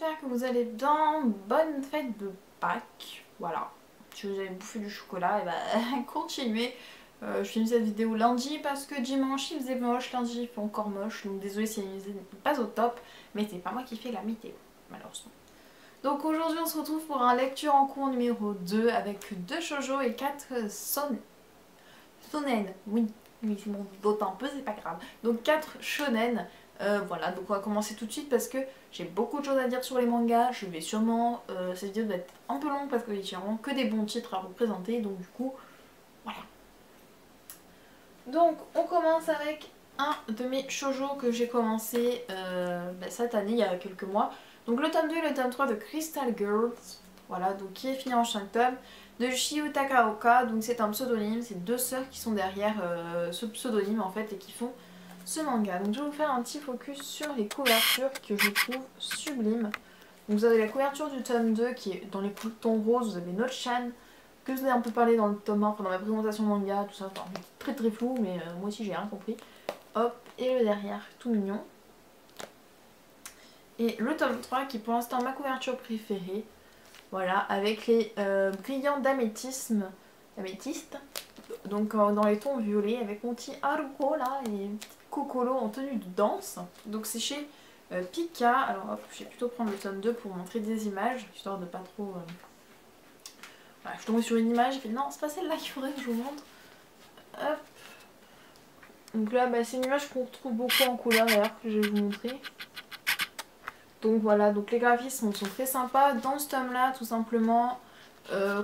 j'espère que vous allez bien. Bonne fête de Pâques. Voilà. Si vous avez bouffé du chocolat, et bah continuez. Je finis cette vidéo lundi parce que dimanche il faisait moche, lundi il fait encore moche. Donc désolé si la musique n'est pas au top, mais c'est pas moi qui fais la météo, malheureusement. Donc aujourd'hui on se retrouve pour un lecture en cours numéro 2 avec 2 shoujo et 4 sonen. Oui, c'est mon doute un peu, c'est pas grave. Donc 4 shonen. Voilà, donc on va commencer tout de suite parce que j'ai beaucoup de choses à dire sur les mangas. Je vais sûrement, cette vidéo va être un peu longue parce qu'il y a vraiment que des bons titres à représenter. Donc du coup, voilà. Donc on commence avec un de mes shoujo que j'ai commencé cette année, il y a quelques mois. Donc le tome 2 et le tome 3 de Crystal Girls. Voilà, donc qui est fini en 5 tomes. De Shiyu Takaoka, donc c'est un pseudonyme, c'est 2 sœurs qui sont derrière ce pseudonyme en fait et qui font ce manga. Donc je vais vous faire un petit focus sur les couvertures que je trouve sublimes. Donc vous avez la couverture du tome 2 qui est dans les tons roses, vous avez Notchan, que je vous ai un peu parlé dans le tome 1, enfin dans ma présentation manga, tout ça, enfin très très flou, mais moi aussi j'ai rien compris. Hop, et le derrière, tout mignon. Et le tome 3 qui est pour l'instant ma couverture préférée, voilà, avec les brillants d'améthyste, donc dans les tons violets, avec mon petit Haruko là, et une petite Kokoro en tenue de danse. Donc c'est chez Pika. Alors hop, je vais plutôt prendre le tome 2 pour montrer des images, histoire de pas trop... Voilà, je tombe sur une image, et puis non, c'est pas celle-là qu'il faudrait que je vous montre. Hop. Donc là, c'est une image qu'on retrouve beaucoup en couleur d'ailleurs, que je vais vous montrer. Donc voilà, donc les graphismes sont très sympas. Dans ce tome là, tout simplement,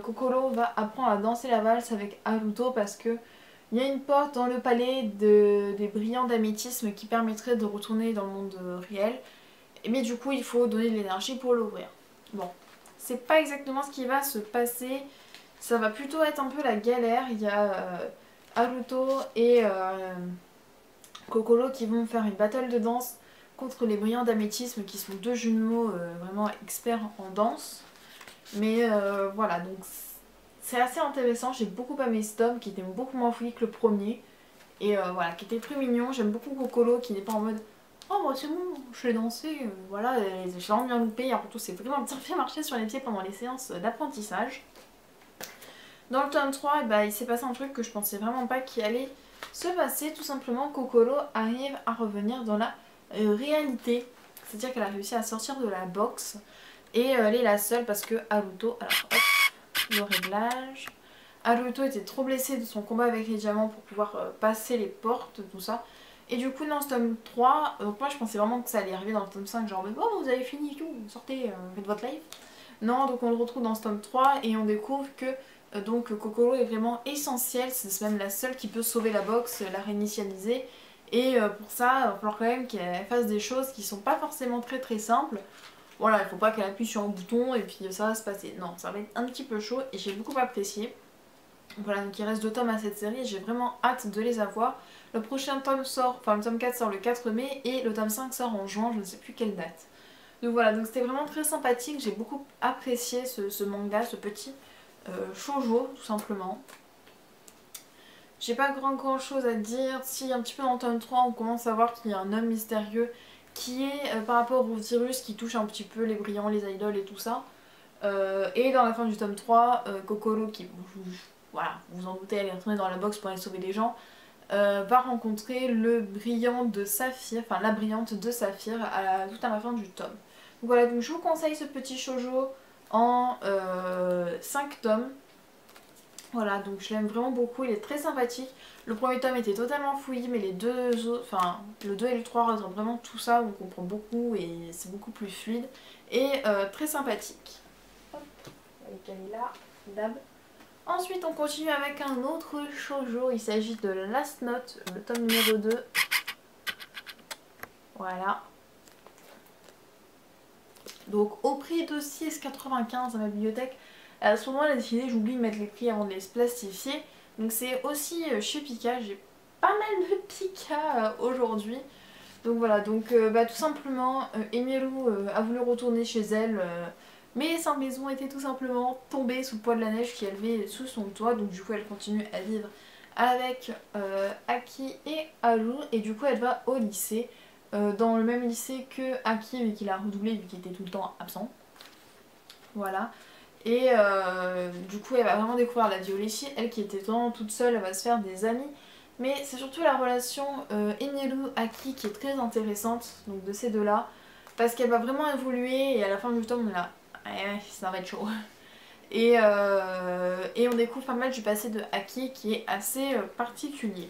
Kokoro va apprendre à danser la valse avec Haruto parce que il y a une porte dans le palais des brillants d'améthyste qui permettrait de retourner dans le monde réel. Mais du coup, il faut donner de l'énergie pour l'ouvrir. Bon, c'est pas exactement ce qui va se passer. Ça va plutôt être un peu la galère. Il y a Haruto et Kokoro qui vont faire une battle de danse contre les brillants d'améthyste qui sont 2 jumeaux vraiment experts en danse. Mais voilà, donc c'est assez intéressant. J'ai beaucoup aimé ce tome qui était beaucoup moins fouillé que le premier. Et voilà, qui était très mignon. J'aime beaucoup Kokoro qui n'est pas en mode oh bah c'est bon, je vais danser. Voilà, j'ai vraiment bien loupé. Et surtout, c'est vraiment bien fait marcher sur les pieds pendant les séances d'apprentissage. Dans le tome 3, il s'est passé un truc que je pensais vraiment pas qu'il allait se passer. Tout simplement, Kokoro arrive à revenir dans la réalité. C'est-à-dire qu'elle a réussi à sortir de la box. Et elle est la seule parce que Haruto... Alors hop, le réglage. Haruto était trop blessé de son combat avec les diamants pour pouvoir passer les portes, tout ça. Et du coup dans ce tome 3, moi je pensais vraiment que ça allait arriver dans le tome 5, genre oh vous avez fini et tout, sortez, faites votre live. Non, donc on le retrouve dans ce tome 3 et on découvre que donc Kokoro est vraiment essentielle, c'est même la seule qui peut sauver la box, la réinitialiser. Et pour ça, il va falloir quand même qu'elle fasse des choses qui sont pas forcément très simples. Voilà, il faut pas qu'elle appuie sur un bouton et puis ça va se passer. Non, ça va être un petit peu chaud et j'ai beaucoup apprécié. Voilà, donc il reste 2 tomes à cette série et j'ai vraiment hâte de les avoir. Le prochain tome sort, enfin le tome 4 sort le 4 mai et le tome 5 sort en juin, je ne sais plus quelle date. Donc voilà, donc c'était vraiment très sympathique, j'ai beaucoup apprécié ce manga, ce petit shoujo tout simplement. J'ai pas grand chose à dire, si un petit peu dans le tome 3 on commence à voir qu'il y a un homme mystérieux qui est par rapport au virus qui touche un petit peu les brillants, les idoles et tout ça. Et dans la fin du tome 3, Kokoro qui... Voilà, vous vous en doutez, elle est retournée dans la box pour aller sauver les gens, va rencontrer le brillant de Saphir, enfin la brillante de Saphir, tout à la fin du tome. Donc voilà, donc je vous conseille ce petit shoujo en 5 tomes. Voilà, donc je l'aime vraiment beaucoup, il est très sympathique. Le premier tome était totalement fouillis, mais les deux autres, enfin le 2 et le 3 représentent vraiment tout ça, on comprend beaucoup et c'est beaucoup plus fluide et très sympathique. Hop, on va caler là, d'hab. Ensuite on continue avec un autre shoujo, il s'agit de Last Note, le tome numéro 2. Voilà. Donc au prix de 6,95 à ma bibliothèque. À ce moment-là, j'ai décidé, j'oublie de mettre les prix avant de les plastifier. Donc c'est aussi chez Pika, j'ai pas mal de Pika aujourd'hui. Donc voilà, donc tout simplement, Emiru a voulu retourner chez elle. Mais sa maison était tout simplement tombée sous le poids de la neige qui élevait sous son toit. Donc du coup elle continue à vivre avec Aki et Haru. Et du coup elle va au lycée. dans le même lycée que Aki, mais qu'il a redoublé vu qu'il était tout le temps absent. Voilà. Et du coup elle va vraiment découvrir la vie au lycée, elle qui était toute seule, elle va se faire des amis. Mais c'est surtout la relation Enielu-Aki qui est très intéressante, donc de ces deux-là. Parce qu'elle va vraiment évoluer et à la fin du tome on est là, ouais, ça va être chaud. Et on découvre pas mal du passé de Aki qui est assez particulier.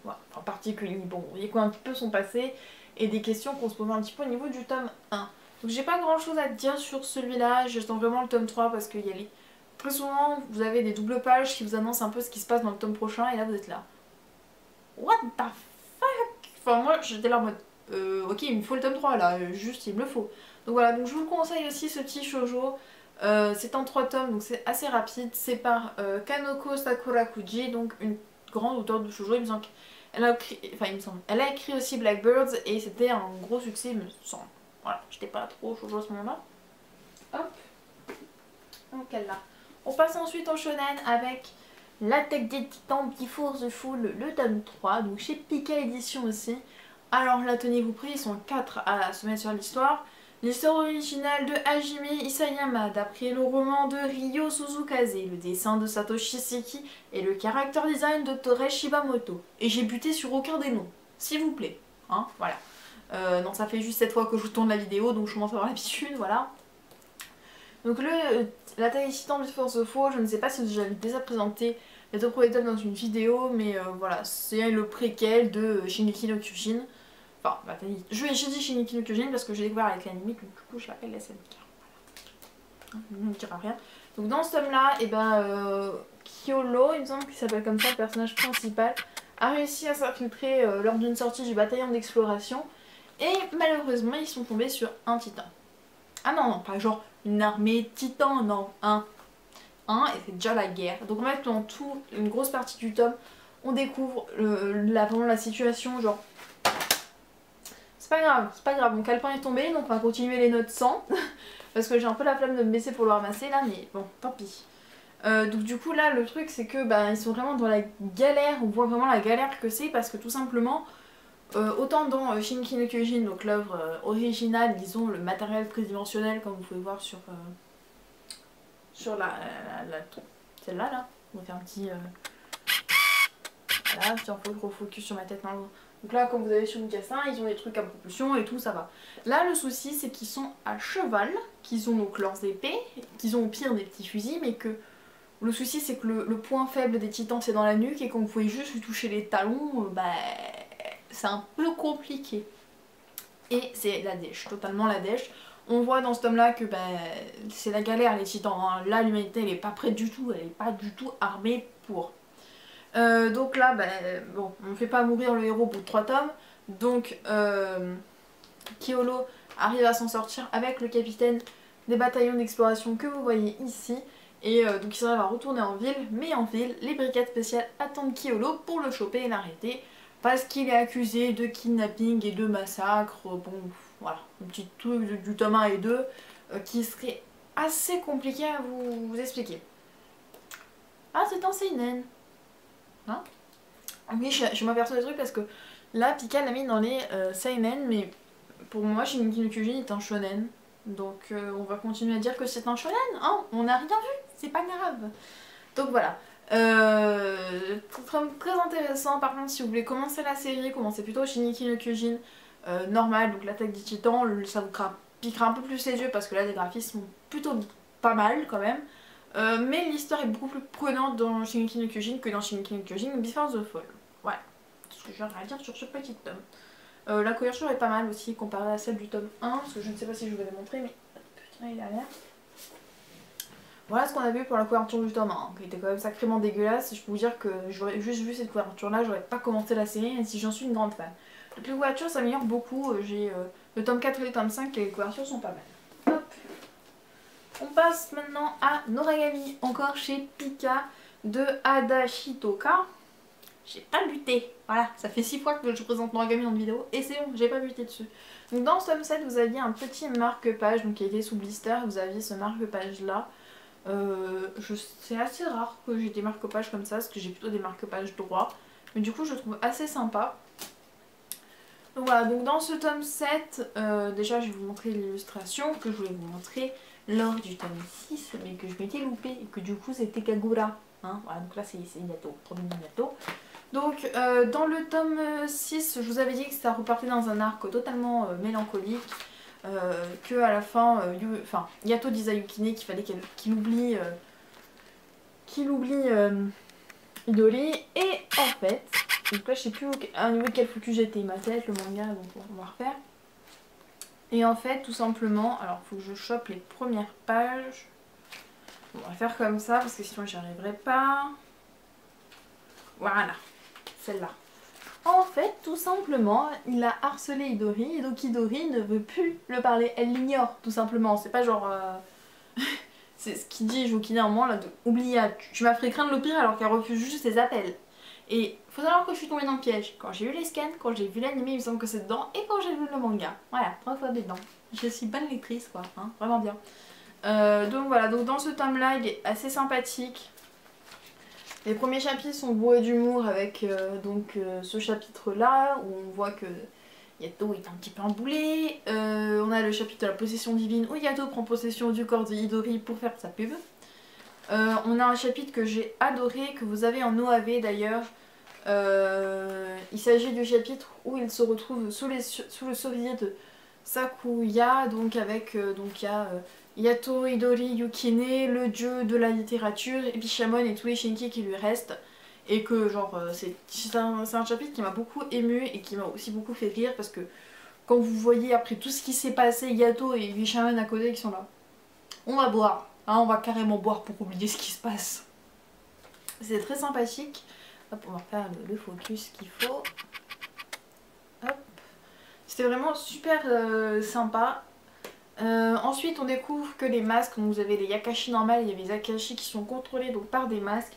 Voilà, enfin particulier, bon, vous voyez quoi un petit peu son passé et des questions qu'on se pose un petit peu au niveau du tome 1. Donc j'ai pas grand chose à dire sur celui-là, j'attends vraiment le tome 3 parce qu'il y a les... Très souvent vous avez des doubles pages qui vous annoncent un peu ce qui se passe dans le tome prochain et là vous êtes là. What the fuck? Enfin moi j'étais là en mode ok il me faut le tome 3 là, juste il me le faut. Donc voilà, donc je vous le conseille aussi ce petit shoujo. C'est en 3 tomes donc c'est assez rapide, c'est par Kanoko Sakurakuji, donc une grande auteure de shoujo, il me semble qu'elle a écrit, enfin il me semble, elle a écrit aussi Blackbirds et c'était un gros succès il me semble. Voilà, j'étais pas trop shoujo à ce moment-là. Hop, donc elle là. On passe ensuite en shonen avec L'attaque des titans Before the Fall, le tome 3, donc chez Pika Édition aussi. Alors là tenez-vous prêts, ils sont 4 à se mettre sur l'histoire. L'histoire originale de Hajime Isayama, d'après le roman de Ryo Suzukaze, le dessin de Satoshi Seki et le character design de Torei Shibamoto. Et j'ai buté sur aucun des noms, s'il vous plaît. Hein, voilà. Non, ça fait juste 7 fois que je tourne la vidéo, donc je commence à avoir l'habitude, voilà. Donc l'attaque des titans Before the Fall, je ne sais pas si j'avais déjà présenté les 2 premiers tomes dans une vidéo, mais voilà, c'est le préquel de Shingeki no Kyojin. Enfin, bah, j'ai dit Shingeki no Kyojin parce que j'ai découvert avec l'anime, donc du coup je l'appelle SNK. Voilà. Je ne dira rien. Donc dans ce tome-là, et ben, Kyolo, il me semble qu'il s'appelle comme ça, le personnage principal, a réussi à s'infiltrer lors d'une sortie du bataillon d'exploration. Et malheureusement, ils sont tombés sur un titan. Ah non, non, pas genre une armée de titans, non, un. Et c'est déjà la guerre. Donc en fait, dans une grosse partie du tome, on découvre vraiment la situation, genre... C'est pas grave, mon calepin est tombé, donc on va continuer les notes sans. Parce que j'ai un peu la flemme de me baisser pour le ramasser là, mais bon, tant pis. Donc du coup là, le truc c'est que ils sont vraiment dans la galère, on voit vraiment la galère que c'est, parce que tout simplement... autant dans Shingeki no Kyojin, donc l'œuvre originale, disons le matériel tridimensionnel comme vous pouvez voir sur celle-là là, on va faire un petit voilà, si on peut refocus sur ma tête maintenant. Donc là comme vous avez sur Mikasa, ils ont des trucs à propulsion et tout, ça va. Là le souci c'est qu'ils sont à cheval, qu'ils ont donc leurs épées, qu'ils ont au pire des petits fusils, mais que le souci c'est que le point faible des titans c'est dans la nuque et qu'on pouvait juste lui toucher les talons, c'est un peu compliqué. Et c'est la dèche, totalement la dèche. On voit dans ce tome là que c'est la galère les titans, hein. Là l'humanité elle est pas prête du tout, elle est pas du tout armée pour. Donc là, bon, on ne fait pas mourir le héros au bout de 3 tomes. Donc Kyolo arrive à s'en sortir avec le capitaine des bataillons d'exploration que vous voyez ici. Et donc il arrive à retourner en ville, mais en ville, les brigades spéciales attendent Kyolo pour le choper et l'arrêter. Parce qu'il est accusé de kidnapping et de massacre. Bon, voilà, un petit truc du tome 1 et 2 qui serait assez compliqué à vous expliquer. Ah, c'est un seinen. Hein? Oui, je m'aperçois des trucs parce que là, Pika l'a mis dans les seinen, mais pour moi, Shingeki no Kyojin est un shonen. Donc on va continuer à dire que c'est un shonen, hein, on n'a rien vu, c'est pas grave. Donc voilà. Très intéressant, par contre si vous voulez commencer la série, commencez plutôt Shingeki no Kyojin normal, donc l'attaque des titans, ça vous piquera un peu plus les yeux parce que là les graphismes sont plutôt pas mal quand même. Mais l'histoire est beaucoup plus prenante dans Shingeki no Kyojin que dans Shingeki no Kyojin Before the Fall. Voilà, c'est ce que j'ai à dire sur ce petit tome. La couverture est pas mal aussi comparée à celle du tome 1, parce que je ne sais pas si je vous l'avais montré, mais putain il est derrière. Voilà ce qu'on a vu pour la couverture du tome 1, qui était quand même sacrément dégueulasse. Je peux vous dire que j'aurais juste vu cette couverture là, j'aurais pas commencé la série, même si j'en suis une grande fan. Donc les couvertures s'améliorent beaucoup, j'ai le tome 4 et le tome 5, les couvertures sont pas mal. Hop. On passe maintenant à Noragami, encore chez Pika de Ada Shitoka. J'ai pas buté, voilà, ça fait 6 fois que je présente Noragami en vidéo et c'est bon, j'ai pas buté dessus. Donc dans ce tome 7 vous aviez un petit marque-page qui était sous blister, vous aviez ce marque-page là. C'est assez rare que j'ai des marque-pages comme ça, parce que j'ai plutôt des marque-pages droits. Mais du coup je trouve assez sympa. Donc voilà, donc dans ce tome 7, déjà je vais vous montrer l'illustration que je voulais vous montrer lors du tome 6, mais que je m'étais loupé et que du coup c'était Kagura. Hein, voilà, donc là c'est Yato, trop mignon Yato. Donc dans le tome 6, je vous avais dit que ça repartait dans un arc totalement mélancolique, que à la fin, Yato disait à Yukine qu'il fallait qu'il oublie, Idori, et en fait, donc là je sais plus à niveau de quel focus j'étais, ma tête, le manga, donc on va refaire. Et en fait, tout simplement, alors il faut que je chope les premières pages. Bon, on va faire comme ça parce que sinon j'y arriverai pas. Voilà, celle-là. En fait, tout simplement, il a harcelé Idori et donc Idori ne veut plus le parler. Elle l'ignore, tout simplement. C'est pas genre... c'est ce qu'il dit Yukine à un moment là, de oublier, tu m'as fait craindre le pire alors qu'elle refuse juste ses appels. Et faut savoir que je suis tombée dans le piège. Quand j'ai eu les scans, quand j'ai vu l'anime, il me semble que c'est dedans, et quand j'ai vu le manga. Voilà, 3 fois dedans. Je suis bonne lectrice quoi, hein, vraiment bien. Donc voilà, donc dans ce tome-là, il est assez sympathique. Les premiers chapitres sont bourrés d'humour avec ce chapitre-là, où on voit que Yato est un petit peu emboulé. On a le chapitre de la possession divine, où Yato prend possession du corps de Idori pour faire sa pub. On a un chapitre que j'ai adoré, que vous avez en OAV d'ailleurs. Il s'agit du chapitre où il se retrouve sous le soviet de Sakuya, donc avec Yato, Idori, Yukine, le dieu de la littérature, et Bishamon et tous les Shinki qui lui restent. Et que genre c'est un chapitre qui m'a beaucoup ému et qui m'a aussi beaucoup fait rire parce que quand vous voyez après tout ce qui s'est passé, Yato et Bishamon à côté qui sont là, on va boire, hein, on va carrément boire pour oublier ce qui se passe. C'est très sympathique. Hop, on va faire le focus qu'il faut. Hop. C'était vraiment super sympa. Ensuite, on découvre que les masques, donc vous avez les Yakashi normales, il y a les Akashi qui sont contrôlés donc, par des masques.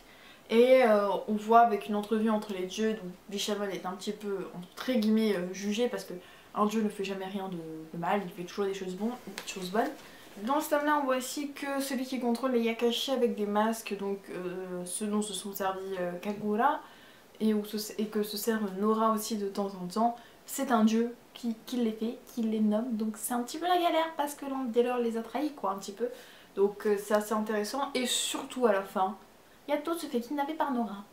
Et on voit avec une entrevue entre les dieux, donc Bishamon est un petit peu, entre guillemets, jugé parce que un dieu ne fait jamais rien de mal, il fait toujours des choses bonnes. Dans ce tome-là, on voit aussi que celui qui contrôle les Yakashi avec des masques, donc ceux dont se sont servis Kagura, et que se sert Nora aussi de temps en temps, c'est un dieu qui les fait, qui les nomme, donc c'est un petit peu la galère parce que Landelor les a trahis quoi un petit peu, donc c'est assez intéressant, et surtout à la fin, Yato se fait kidnapper par Nora.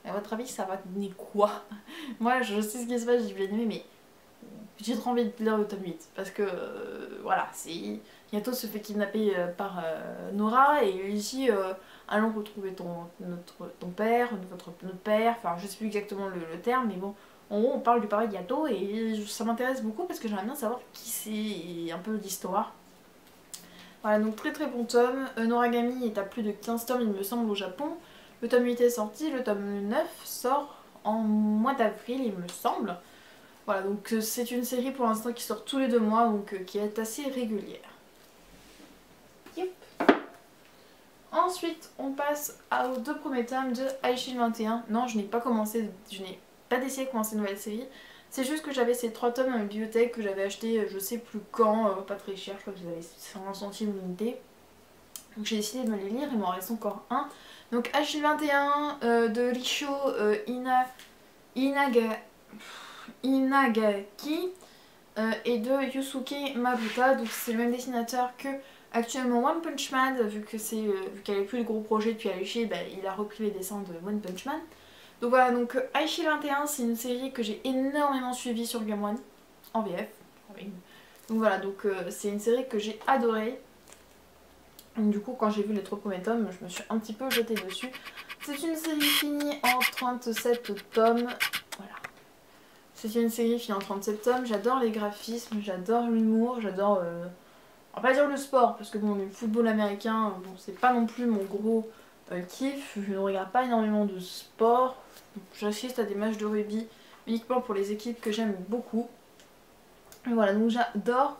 À votre avis ça va donner quoi? Moi je sais ce qui se passe, j'ai vu l'anime mais j'ai trop envie de lire le tome 8 parce que voilà, c'est Yato se fait kidnapper par Nora et ici allons retrouver ton père, notre père, enfin je sais plus exactement le terme mais bon, en gros on parle du papa de Yato et ça m'intéresse beaucoup parce que j'aimerais bien savoir qui c'est et un peu l'histoire. Voilà, donc très très bon tome. Noragami est à plus de 15 tomes il me semble au Japon. Le tome 8 est sorti, le tome 9 sort en mois d'avril il me semble. Voilà, donc c'est une série pour l'instant qui sort tous les 2 mois, donc qui est assez régulière. Yep. Ensuite, on passe aux 2 premiers tomes de Aishin 21. Non, je n'ai pas décidé de commencer une nouvelle série. C'est juste que j'avais ces 3 tomes dans la bibliothèque que j'avais acheté je sais plus quand, pas très cher, je crois que j'avais 50 centimes l'unité. Donc j'ai décidé de me les lire, il m'en reste encore un. Donc Aishin 21 de Risho Inagaki et de Yusuke Mabuta, donc c'est le même dessinateur que actuellement One Punch Man, vu qu'il n'y avait plus de gros projets depuis Aichi, bah, il a repris les dessins de One Punch Man. Donc voilà, donc Aichi 21 c'est une série que j'ai énormément suivie sur Game One, en VF. Donc voilà, donc c'est une série que j'ai adorée. Donc, du coup quand j'ai vu les 3 premiers tomes, je me suis un petit peu jetée dessus. C'est une série finie en 37 tomes, voilà. C'est une série finie en 37 tomes, j'adore les graphismes, j'adore l'humour, j'adore... on va pas dire le sport, parce que bon, le football américain, bon, c'est pas non plus mon gros kiff, je ne regarde pas énormément de sport, j'assiste à des matchs de rugby uniquement pour les équipes que j'aime beaucoup. Et voilà, donc j'adore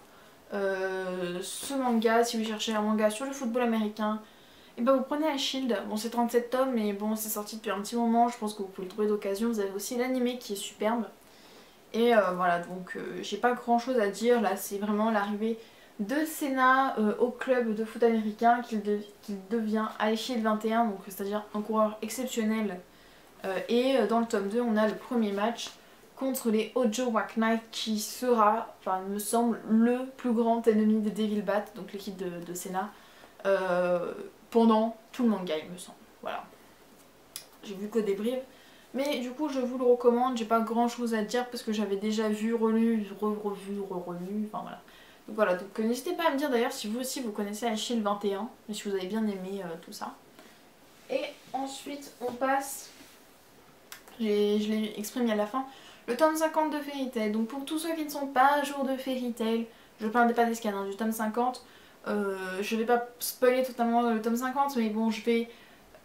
ce manga. Si vous cherchez un manga sur le football américain, et ben vous prenez Shield. Bon, c'est 37 tomes, mais bon, c'est sorti depuis un petit moment, je pense que vous pouvez le trouver d'occasion. Vous avez aussi l'animé qui est superbe. Et voilà, donc j'ai pas grand chose à dire, là c'est vraiment l'arrivée de Senna au club de foot américain qu'il devient Aishield 21, donc c'est-à-dire un coureur exceptionnel. Et dans le tome 2 on a le premier match contre les Hojo White Knight qui sera, enfin il me semble, le plus grand ennemi de Devil Bat, donc l'équipe de Senna, pendant tout le manga il me semble. Voilà. J'ai vu que des bribes. Mais du coup je vous le recommande, j'ai pas grand chose à dire parce que j'avais déjà vu, relu, revu, enfin voilà. Donc voilà, donc n'hésitez pas à me dire d'ailleurs si vous aussi vous connaissez Achille 21, et si vous avez bien aimé tout ça. Et ensuite on passe, je l'ai exprimé à la fin, le tome 50 de Fairy Tail. Donc pour tous ceux qui ne sont pas à jour de Fairy Tail, je parle pas des scans, hein, du tome 50, je vais pas spoiler totalement le tome 50, mais bon je vais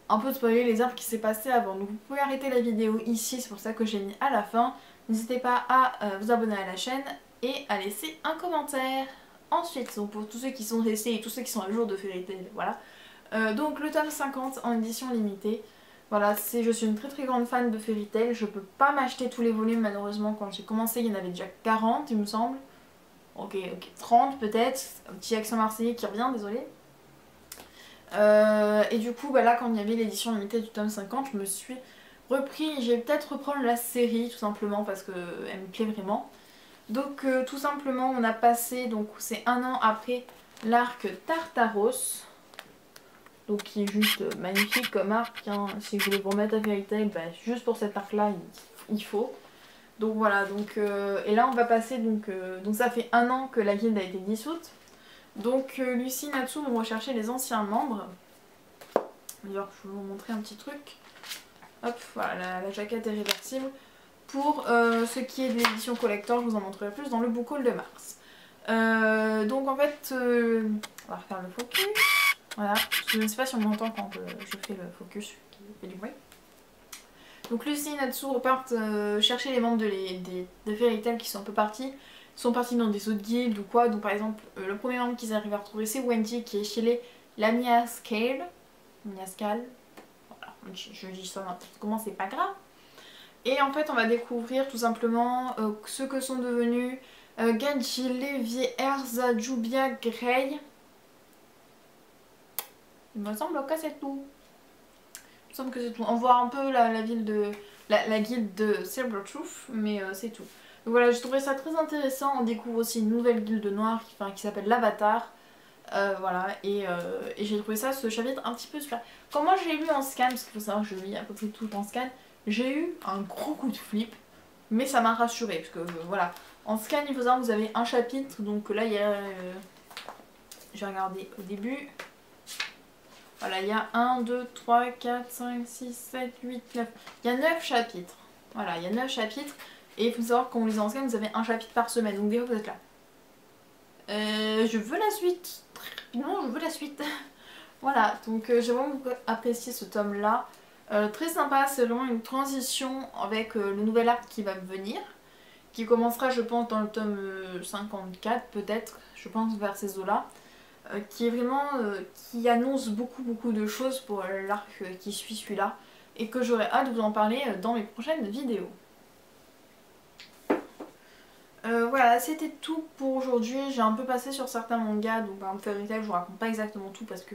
un peu spoiler les arbres qui s'est passé avant. Donc vous pouvez arrêter la vidéo ici, c'est pour ça que j'ai mis à la fin. N'hésitez pas à vous abonner à la chaîne et à laisser un commentaire. Ensuite, donc pour tous ceux qui sont restés et tous ceux qui sont à jour de Fairy Tail, voilà. Donc le tome 50 en édition limitée. Voilà, je suis une très grande fan de Fairy Tail. Je peux pas m'acheter tous les volumes malheureusement. Quand j'ai commencé il y en avait déjà 40 il me semble. Ok, 30 peut-être. Un petit accent marseillais qui revient, désolé. Et du coup bah là quand il y avait l'édition limitée du tome 50 je me suis repris, je vais peut-être reprendre la série tout simplement parce qu'elle me plaît vraiment. Donc tout simplement on a passé, donc c'est un an après l'arc Tartaros, donc qui est juste magnifique comme arc, hein. Si vous voulez vous remettre à Fairy Tail, bah, juste pour cet arc là il faut. Donc voilà, donc, et là on va passer, donc ça fait un an que la guilde a été dissoute. Donc Lucie, Natsu vont rechercher les anciens membres. D'ailleurs je vais vous montrer un petit truc. Hop, voilà, la jaquette est réversible. Pour ce qui est de l'édition collector, je vous en montrerai plus dans le book haul de mars. Donc en fait, on va refaire le focus. Voilà, je ne sais pas si on m'entend quand je fais le focus qui fait du bruit. Donc Lucie et Natsu repartent chercher les membres de Fairy Tail qui sont un peu partis. Ils sont partis dans des autres guildes ou quoi. Donc par exemple, le premier membre qu'ils arrivent à retrouver c'est Wendy qui est chez les Lamia Scale. Voilà, je dis ça n'importe comment, c'est pas grave. Et en fait on va découvrir tout simplement ce que sont devenus Genji, Levi, Erza, Jubia, Grey. Il me semble que c'est tout. Il me semble que c'est tout. On voit un peu la ville de... la guilde de Sabretooth, mais c'est tout. Donc voilà, j'ai trouvé ça très intéressant. On découvre aussi une nouvelle guilde noire qui s'appelle l'Avatar. Voilà, et j'ai trouvé ça, ce chapitre, un petit peu super. Quand moi j'ai lu en scan, parce qu'il faut savoir que je lis à peu près tout en scan, j'ai eu un gros coup de flip, mais ça m'a rassurée, parce que voilà. En scan, il faut savoir que vous avez un chapitre, donc là il y a... je vais regarder au début. Voilà, il y a 1, 2, 3, 4, 5, 6, 7, 8, 9. Il y a 9 chapitres. Voilà, il y a 9 chapitres. Et il faut savoir que quand vous lisez en scan, vous avez un chapitre par semaine. Donc des fois vous êtes là. Je veux la suite. Très rapidement, je veux la suite. Voilà, donc j'ai vraiment apprécié ce tome là. Très sympa, c'est vraiment une transition avec le nouvel arc qui va venir. Qui commencera je pense dans le tome 54 peut-être. Je pense vers ces eaux là. Qui est vraiment, qui annonce beaucoup de choses pour l'arc qui suit celui-là. Et que j'aurais hâte de vous en parler dans mes prochaines vidéos. Voilà, c'était tout pour aujourd'hui. J'ai un peu passé sur certains mangas, donc par exemple Fairy Tail, je vous raconte pas exactement tout parce que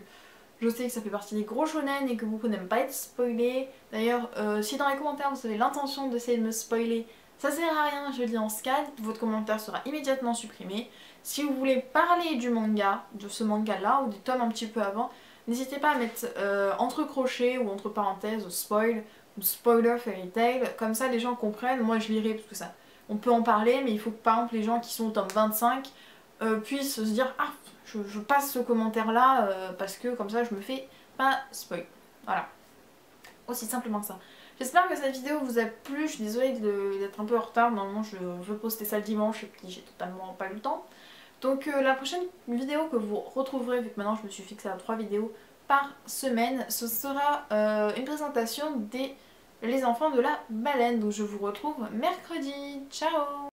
je sais que ça fait partie des gros shonen et que beaucoup n'aiment pas être spoilés. D'ailleurs, si dans les commentaires vous avez l'intention d'essayer de me spoiler, ça sert à rien, je lis en scan, votre commentaire sera immédiatement supprimé. Si vous voulez parler du manga, de ce manga là, ou des tomes un petit peu avant, n'hésitez pas à mettre entre crochets ou entre parenthèses spoil ou spoiler Fairy Tail, comme ça les gens comprennent, moi je lirai parce que ça... On peut en parler, mais il faut que par exemple les gens qui sont au tome 25 puissent se dire ah je passe ce commentaire là parce que comme ça je me fais pas spoil. Voilà. Aussi simplement que ça. J'espère que cette vidéo vous a plu, je suis désolée d'être un peu en retard, normalement je veux poster ça le dimanche et puis j'ai totalement pas eu le temps. Donc la prochaine vidéo que vous retrouverez, vu que maintenant je me suis fixée à 3 vidéos par semaine, ce sera une présentation des... Les enfants de la baleine, donc je vous retrouve mercredi. Ciao!